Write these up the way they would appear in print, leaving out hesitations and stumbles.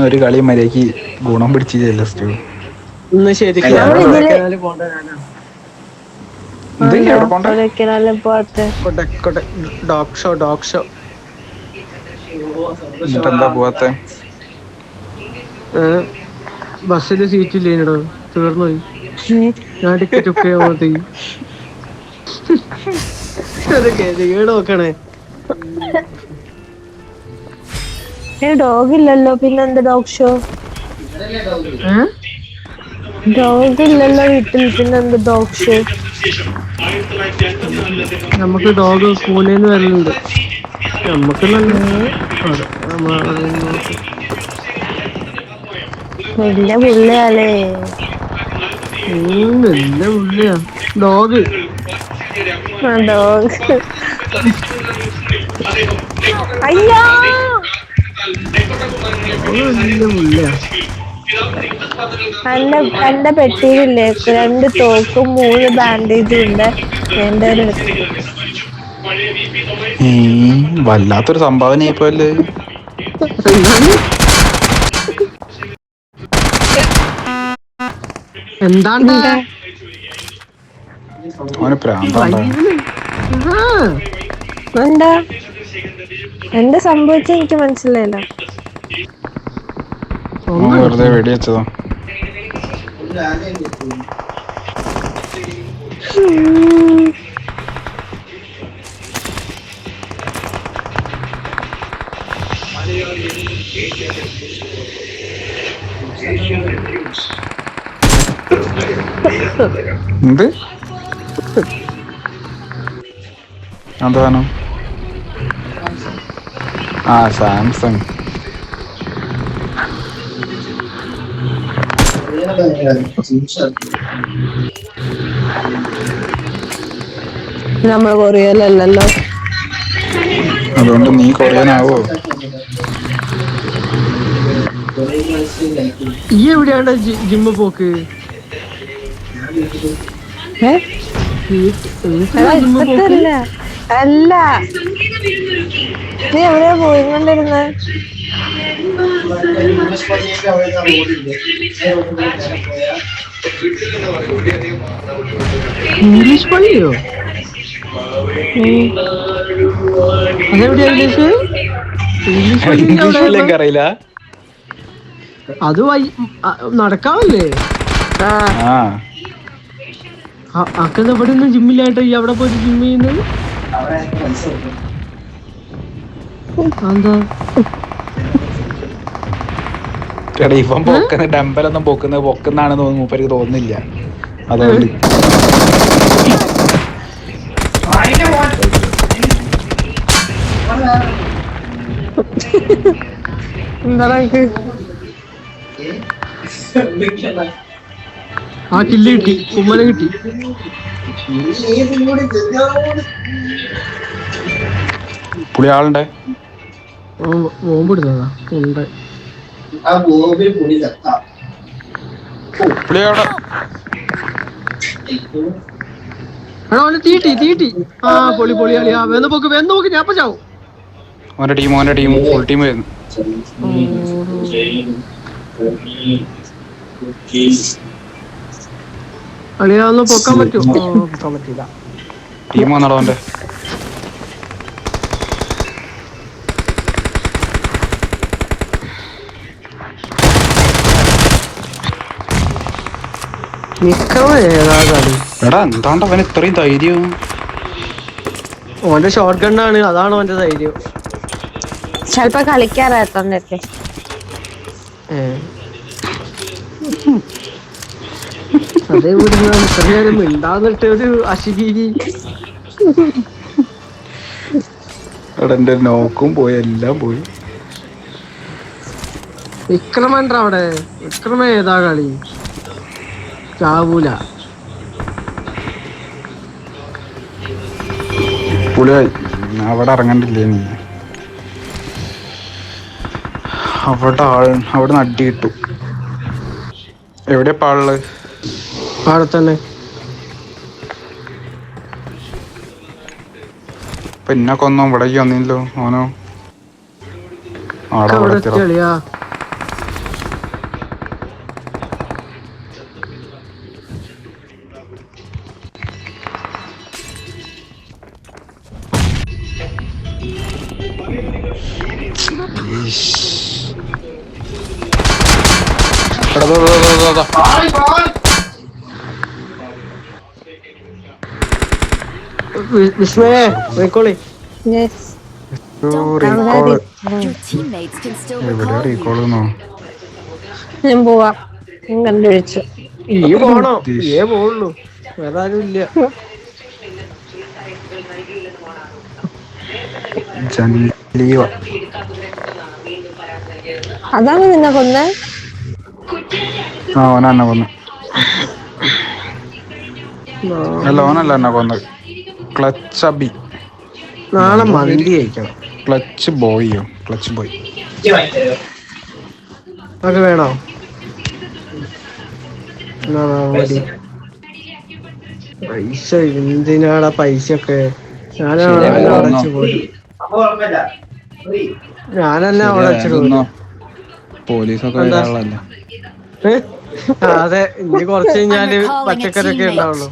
ഒരു കളി മര്യാദക്ക് ഗുണം പിടിച്ചില്ലല്ലോ സ്റ്റു. ഇന്ന് ശരിക്കും നമ്മളിതില് ഇത് എന്താ എവിടെ പോണ്ടേ? കൊടൈക്കനാലിൽ പോവാത്തെ? Dog show dog show. എന്നിട്ട് എന്താ പോവാത്തെ? ബസ്സില് സീറ്റ് ഇല്ലേനോ, തീർന്നു പോയി. ഞാൻ ടിക്കറ്റ് ഒക്കെ നോക്കണേ. ഡോഗ് ഇല്ലല്ലോ, പിന്നെന്താ ഡോഗ് ഷോ? ഡോഗ് ഇല്ലല്ലോ വീട്ടിൽ, പിന്നെന്താ ഡോഗ് ഷോ? നമുക്ക് ഡോഗ് പൂനെന്ന് വരുന്നുണ്ട്. നമുക്ക് നല്ല വലിയ പുള്ളിയാലേ. നല്ല പുള്ളിയാ ഡോഗ്. ഡോഗ് അയ്യോ, നല്ല പുള്ളിയാ. എന്റെ പെട്ടിയിലില്ലേ 2 തോക്കും 3 ബാൻഡേജും ഉണ്ട്. വേണ്ടവരെടുത്തു. വല്ലാത്തൊരു സംഭാവന ആയിപ്പോയല്ലേ. എന്താണ്ടാ അവന് പ്രാന്താണ്ടാ. എന്താ എന്താ സംഭവിച്ച എനിക്ക് മനസ്സിലായില്ല. വെറുതെ വെടിവെച്ചതാ. എന്ത് അതാണ്? ആ സാംസങ്. നമ്മള് കൊറിയയിലല്ലല്ലോ, അതുകൊണ്ട് നീ കൊറിയനാവോ? ഈ എവിടെയാണ്ട ജിമ്മ് പോക്ക്? ഇപ്പത്തല്ല അല്ല, നീ എവിടെയാ പോയിക്കൊണ്ടിരുന്നെ? ഇംഗ്ലീഷ് പള്ളിയോ? അതെവിടെയാ ഇംഗ്ലീഷ്? ഇംഗ്ലീഷ് പള്ളി അറിയില്ല. അത് നടക്കാവല്ലേ? അക്കെന്താ ഇവിടെ ഒന്നും ജിമ്മില്ലായിട്ട് ഈ അവിടെ പോയിട്ട് ജിമ്മ് ചെയ്യുന്നത്? എന്താ ഇവൻ പൊക്കുന്ന ഡമ്പലൊന്നും പൊക്കുന്നാണെന്ന് മൂപ്പർക്ക് തോന്നുന്നില്ല. അതുകൊണ്ട് ആ കില്ല് കിട്ടി, കുമ്മന കിട്ടി. പുളി ആളുണ്ടേ. ബോംബിടുന്നതാ ഉണ്ട്. പുളി അവിടെ തീട്ടി. ആ പൊളി കളിയാ. വേന്ന് പോക്ക് ഞാൻ ചാവും. ഓന്റെ ടീം ഫുൾ ടീം വരുന്നു. അളിയാന്ന് പൊക്കാൻ പറ്റുമോ? പൊക്കാൻ പറ്റില്ല. ടീം വന്നടോ അവന്റെ. എടാ എന്താണ്ട് അവൻ ഇത്രയും ധൈര്യം? ഓന്റെ ഷോർട്ട് ഗണ്ണാണ്, അതാണ് ഓന്റെ ധൈര്യം. ചെലപ്പോ കളിക്കാറായിട്ടൊക്കെ. അതേ ഇവിടുന്ന് ഇത്ര നേരം മിണ്ടാന്നിട്ട് ഒരു അശുഗീരി. എടാ എന്റെ നോക്കും പോയി, എല്ലാം പോയി. വിക്രമണ്ട അവിടെ. വിക്രമ ഏതാ കളി? ചാവൂല. പുളിയായി അവിടെ ഇറങ്ങണ്ടില്ലേ നീ? അവിടെ നടി കിട്ടു. എവിടെ പാള്? അവിടെ തന്നെ. പിന്നെ കൊന്നോ ഇവിടേക്ക് വന്നില്ലോ ഓനോ? അവിടെ എത്തിയടാ. എത്തിയാ വിസ്മയെ പോയിക്കോളി. Your teammates can still എവിടെ recall you. റീകോളെന്നോ? ഞാൻ പോവാ. ഞാൻ കണ്ടുപിടിച്ചു. ഈ പോണോ? ഏ പോവുള്ളൂ, വേറെ ആരും ഇല്ല. ജനലീവ അതാണ് നിന്നെ കൊന്നേ? ആ ഓന എന്നെ കൊന്നു. അല്ല ഓനല്ല എന്നെ കൊന്നത്. ക്ലച്ച് അബി. നാളെ മന്തി കഴിക്കണം. ക്ലച്ച് ബോയിയോ? ക്ലച്ച് ബോയ് അതൊക്കെ വേണോ? പൈസ എന്തിനാടാ പൈസയൊക്കെ? ഞാനെന്നെ അടച്ചു പോയി. ഞാനെന്നെ അവിടെ വെച്ചിട്ട് പോയി. പോലീസൊക്കെ എന്താ? വരാനുള്ളതല്ലേ. അതെ, ഇനി കുറച്ച് കഴിഞ്ഞാല് പച്ചക്കറിയൊക്കെ ഉണ്ടാവുള്ളൂ.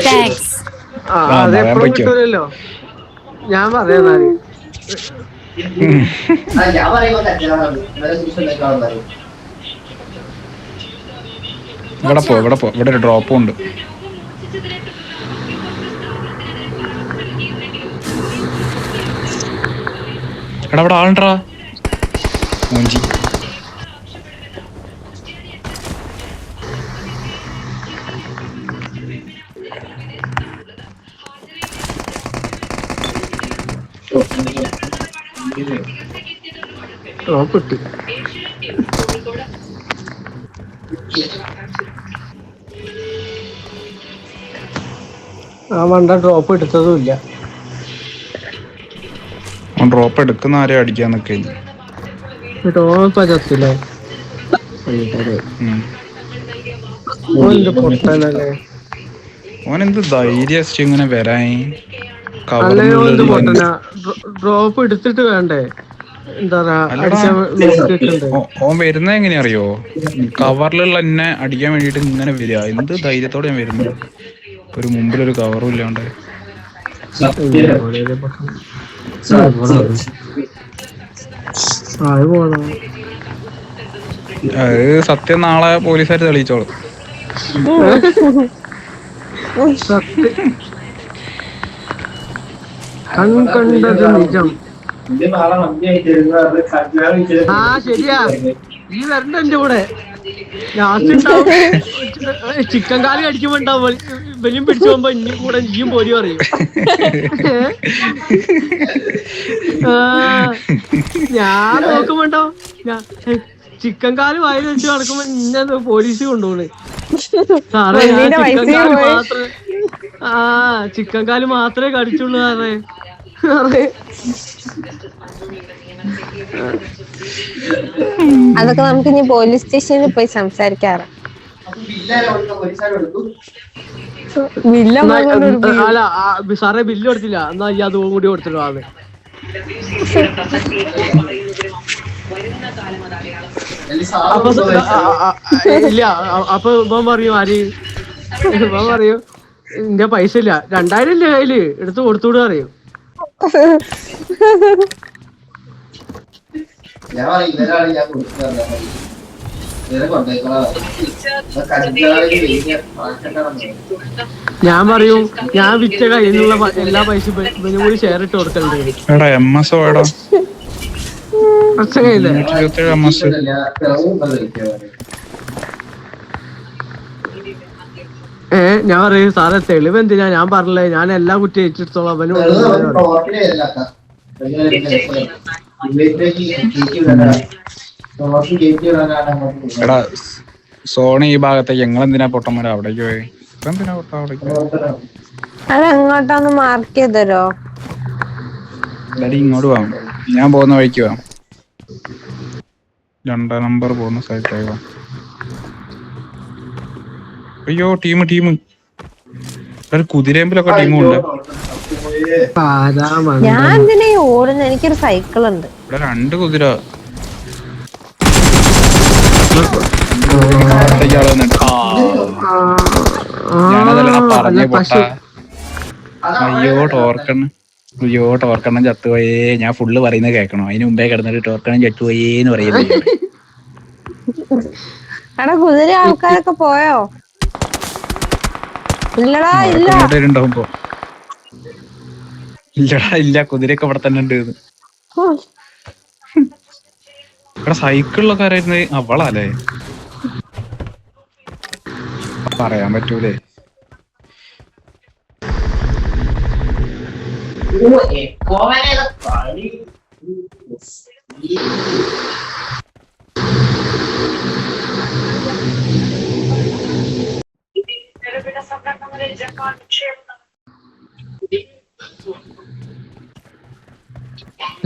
Thanks. അതെപ്പോഴും കിട്ടൂലല്ലോ. ഞാൻ പറയാ ഇവിടെ പോ ഇവിടെ ഒരു ഡ്രോപ്പും ഉണ്ട്. എടാ ഇവിടെ ആളുണ്ടാ മൂഞ്ചി. കിട്ടി. ആ വണ്ട ഡ്രോപ്പ് എടുത്തതും ഇല്ല. ഡ്രോപ്പ് എടുക്കുന്ന ആരെയും അടിക്കാൻ നിൽക്കില്ല. ഡ്രോപ്പ് ചത്തില്ലേ? പൊട്ടനല്ലേ ഓനെന്ത് ധൈര്യം ഇങ്ങനെ വരാൻ. അല്ലെങ്കിൽ പൊട്ടന. ഡ്രോപ്പ് എടുത്തിട്ട് വേണ്ടേ? എന്താ പറയാ, ഓൻ വരുന്നത് എങ്ങനെയാ അറിയോ? കവറിലുള്ള എന്നെ അടിക്കാൻ വേണ്ടിട്ട് ഇങ്ങനെ വരിക. എന്ത് ധൈര്യത്തോടെ ഞാൻ വരുന്നു. ഒരു മുമ്പിലൊരു കവറും ഇല്ലാണ്ട്. അത് സത്യം നാളെ പോലീസുകാർ തെളിയിച്ചോളും. കണ്ടത് നിജം. ആ ശരിയാ, ഈ വരണ്ട എന്റെ കൂടെ. ലാസ്റ്റ് ഉണ്ടാവും ചിക്കൻ കാലി അടിക്കുമ്പോ ഉണ്ടാവും ഇവനും പിടിച്ചു പോകുമ്പോ ഇനി കൂടെ നീയും പോരി പറയും. ഞാൻ നോക്കുമ്പോണ്ടോ ചിക്കൻ കാല് വായിൽ വെച്ച് നടക്കുമ്പോ ഇന്നെ പോലീസ് കൊണ്ടുപോണ്. സാറേ ഞാൻ ചിക്കൻ കാല് മാത്രമേ ചിക്കൻ കാല് മാത്രമേ കടിച്ചുള്ളൂ സാറേ. അതൊക്കെ നമുക്ക് ഇനി പോലീസ് സ്റ്റേഷനിൽ പോയി സംസാരിക്കാറ്. അല്ല സാറേ ബില്ല് കൊടുത്തില്ല, എന്നാ ഈ അതും കൂടി കൊടുത്തിട്ട് വാങ്ങ്. അപ്പൊ ഇല്ല, അപ്പൊ ഇവൻ പറയും ഇവൻ പറയും എന്റെ പൈസ ഇല്ല, 2000 ഇല്ലേ കയ്യില്, എടുത്ത് കൊടുത്തുകൂടെ അറിയും. ഞാൻ പറയും ഞാൻ വിറ്റ കയ്യിലുള്ള എല്ലാ പൈസ ഇവനും കൂടി ഷെയർ ഇട്ട് കൊടുക്കലുണ്ട്. ഞാൻ പറയും സാറേ തെളിവ് എന്തിനാ? ഞാൻ പറഞ്ഞില്ലേ ഞാൻ എല്ലാ കുറ്റം ഏറ്റെടുത്തോളാം. അവനും സോണി ഈ ഭാഗത്തേക്ക് ഞങ്ങളെന്തിനാ പൊട്ടന്മാരെ അവിടേക്ക് പോയി? അതെങ്ങോട്ടാന്ന് മാർക്ക് ചെയ്തരോ? ഇങ്ങോട്ട് പോവാം, ഞാൻ പോകുന്ന വഴിക്ക് പോവാം. 2 നമ്പർ പോകുന്ന സ്ഥലത്തേക്ക് പോവാം. അയ്യോ ടീം കുതിരേമ്പിലൊക്കെ ടീമുണ്ട്. ഞാൻ എന്തിനാ ഓടുന്നത്? എനിക്കൊരു സൈക്കിൾ ഉണ്ട്. ഇവിടെ 2 കുതിര. ഞാനതല്ല പറഞ്ഞ പൊട്ട. അയ്യോ ടോർക്കെണ്ണം ചത്തുപോയേ. ഞാൻ ഫുള്ള് പറയുന്നത് കേൾക്കണോ? അതിന് മുമ്പേ കിടന്നിട്ട് ടോർക്കെണ്ണം ചത്തുപോയേന്ന് പറയുന്നത്. എടാ കുതിര ആൾക്കാരൊക്കെ പോയോ? ഇല്ലടാ ഇല്ല. ഉണ്ടാവുമ്പോ ഇല്ലടാ ഇല്ല. കുതിരയൊക്കെ ഇവിടെ തന്നെ ഉണ്ട്. ഇവിടെ സൈക്കിളിലൊക്കെ ആരായിരുന്നു? അവളല്ലേ? പറയാൻ പറ്റൂലേ.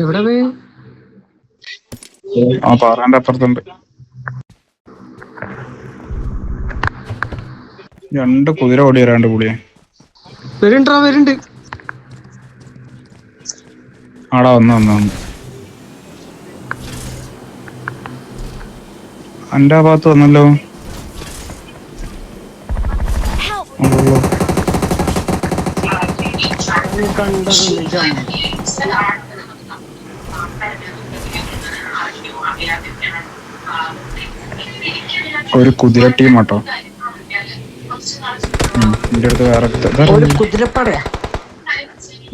എവിടെ പോയി? ആ പാറാന്റെ അപ്പുറത്തുണ്ട്. 2 കുതിര ഓടി വരാണ്ട് പുള്ളിയെ. വരുന്നുണ്ട്. ആടാ വന്നു. എന്റെ ആ ഭാഗത്ത് വന്നല്ലോ. ഒരു കുതിര ടീം കേട്ടോ. എന്റെ അടുത്ത് വേറെ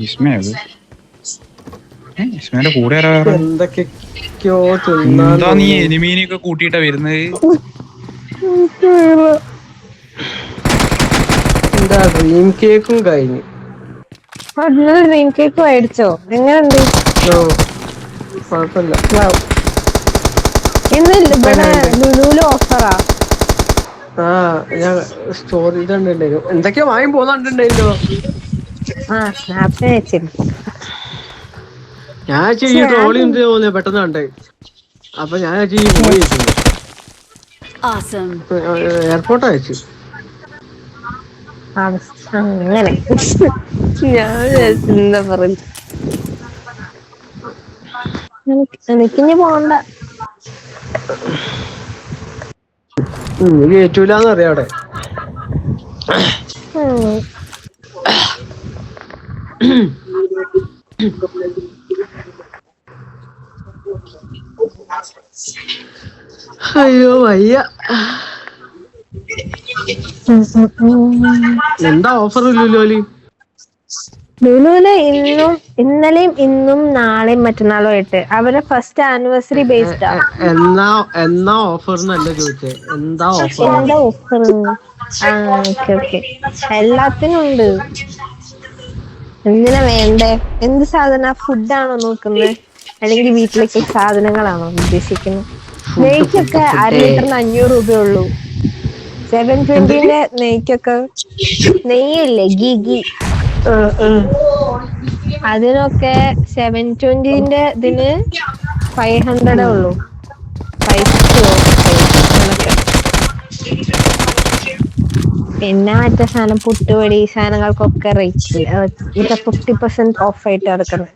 ഇസ്മയത്. ഇസ്മയുടെ കൂടെ ആരാ? എന്താ നീ എനിമീനൊക്കെ കൂട്ടിയിട്ടാ വരുന്നത്? എന്താ ഡ്രീം കേക്കും കഴിഞ്ഞു. ഡ്രീം കേക്ക് മേടിച്ചോ? എങ്ങനെയുണ്ട്? കുഴപ്പമില്ല. ഇന്ന് ഇവിടെ ലുലുവില് ഓഫറാ. ഞാൻ സ്റ്റോറി കണ്ടിട്ടുണ്ടായിരുന്നു. എന്തൊക്കെയോ വാങ്ങി പോന്നുണ്ടായിരുന്നോ? ഞാൻ ഈ ട്രോളി എന്ത് തോന്നിയ പെട്ടെന്ന് കണ്ടേ. അപ്പൊ ഞാൻ പോയി എയർപോർട്ട് അയച്ചു. അങ്ങനെ ഞാൻ എന്താ പറയുക, എനിക്കിനി പോണ്ട. കേറ്റൂലെന്ന് അറിയാം അവിടെ. അയ്യോ വയ്യ. എന്താ ഓഫർ ലുലുവില്? ലുലുവില് ഇന്നലെയും ഇന്നും നാളെയും മറ്റന്നാളും ആയിട്ട് അവരെ ഫസ്റ്റ് ആനിവേഴ്സറി ബേസ്ഡ്. എന്നാ ഓഫർ എന്നല്ല ചോദിച്ചേ, എന്താ ഓഫർ? ഓക്കെ എല്ലാത്തിനും ഉണ്ട്. എന്തിനാ വേണ്ടേ? എന്ത് സാധന? ഫുഡാണോ നോക്കുന്നത് അല്ലെങ്കിൽ വീട്ടിലേക്ക് സാധനങ്ങളാണോ ഉദ്ദേശിക്കുന്നത്? നെയ്ക്കൊക്കെ 1 ലിറ്ററിന് 500 രൂപയുള്ളൂ. 720 നെയ്ക്കൊക്കെ, നെയ്യില്ലേ ഗീ, അതിനൊക്കെ 720 ഇതിന് 500 ഉള്ളൂ. 5 പിന്നെ മറ്റേ സാധനം പുട്ടുപൊടി സാധനങ്ങൾക്കൊക്കെ റേറ്റ് 50% ഓഫ് ആയിട്ട് എടുക്കുന്നത്.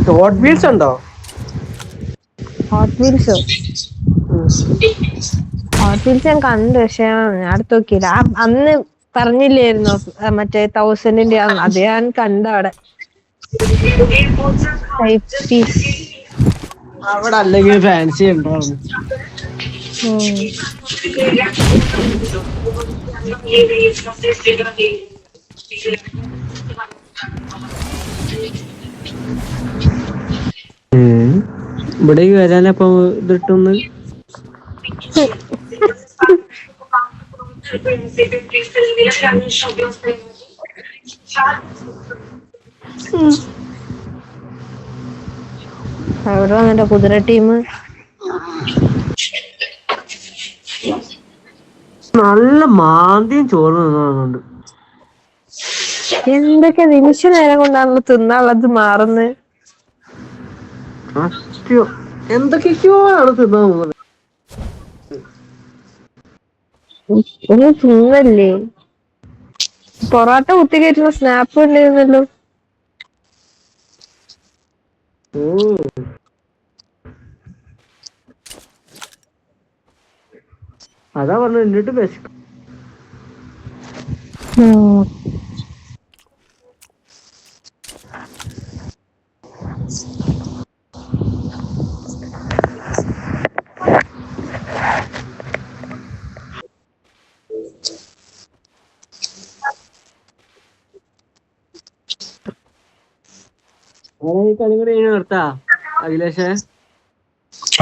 ഹോട്ട് വീൽസ് ഉണ്ടോ? ഹോട്ട് വീൽസ് ഞാൻ കണ്ടു, പക്ഷെ ഞാൻ അടുത്ത് നോക്കിയില്ല. അന്ന് പറഞ്ഞില്ലായിരുന്നോ മറ്റേ 1000-ന്റെ? അത് ഞാൻ കണ്ട അവിടെ. അവിടെ അല്ലെങ്കിൽ ഫാൻസി ഉണ്ടോ? ഇവിടേക്ക് വരാനപ്പോ ഇതിട്ടൊന്ന് അവിടെ വന്നിട്ട് കുതിര ടീം നല്ല മാന്തിയും ചോറ് തിന്നുന്നുണ്ട്. എന്തൊക്കെ നിമിഷ നേരം കൊണ്ടാണല്ലോ തിന്നാനുള്ളത് മാറുന്നത്. എന്തൊക്കെയോ ആണ് തിന്നത്. തിന്നല്ലേ പൊറോട്ട കുത്തി കയറ്റുന്ന സ്നാപ്പ് ഉണ്ടായിരുന്നല്ലോ. അതാ പറഞ്ഞു എന്നിട്ട് ബെസ്റ്റ്. കളി കൂടി നിർത്താ അഖിലേഷേ.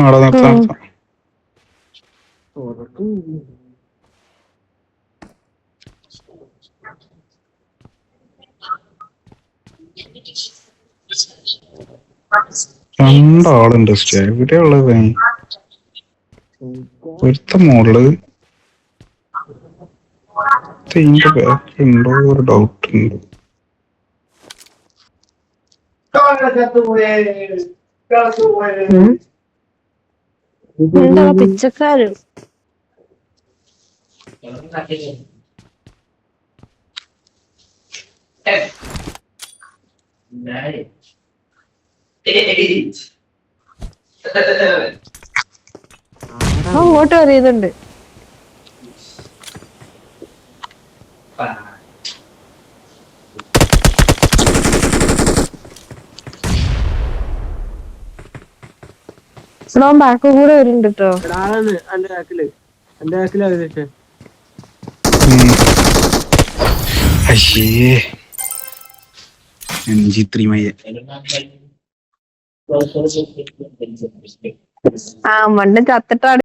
അവിടെ നിർത്താം. രണ്ടാളുണ്ട് സ്റ്റേ. എവിടെയുള്ളത്? ഒരുത്ത മോള് ഇതിന്റെ ബാക്കിലുണ്ടോ ഒരു ഡൗട്ട് ഉണ്ട്. എന്താ പിച്ചക്കാര്? അങ്ങോട്ട് അറിയുന്നുണ്ട്. ബാക്ക് കൂടെ വരുന്നുണ്ട് കേട്ടോ. എന്റെ ബാക്കില് അഖിലേഷേ. അയ്യേ MG3 മയ്യ. മണ്ണ് ചത്തിട്ടാണ്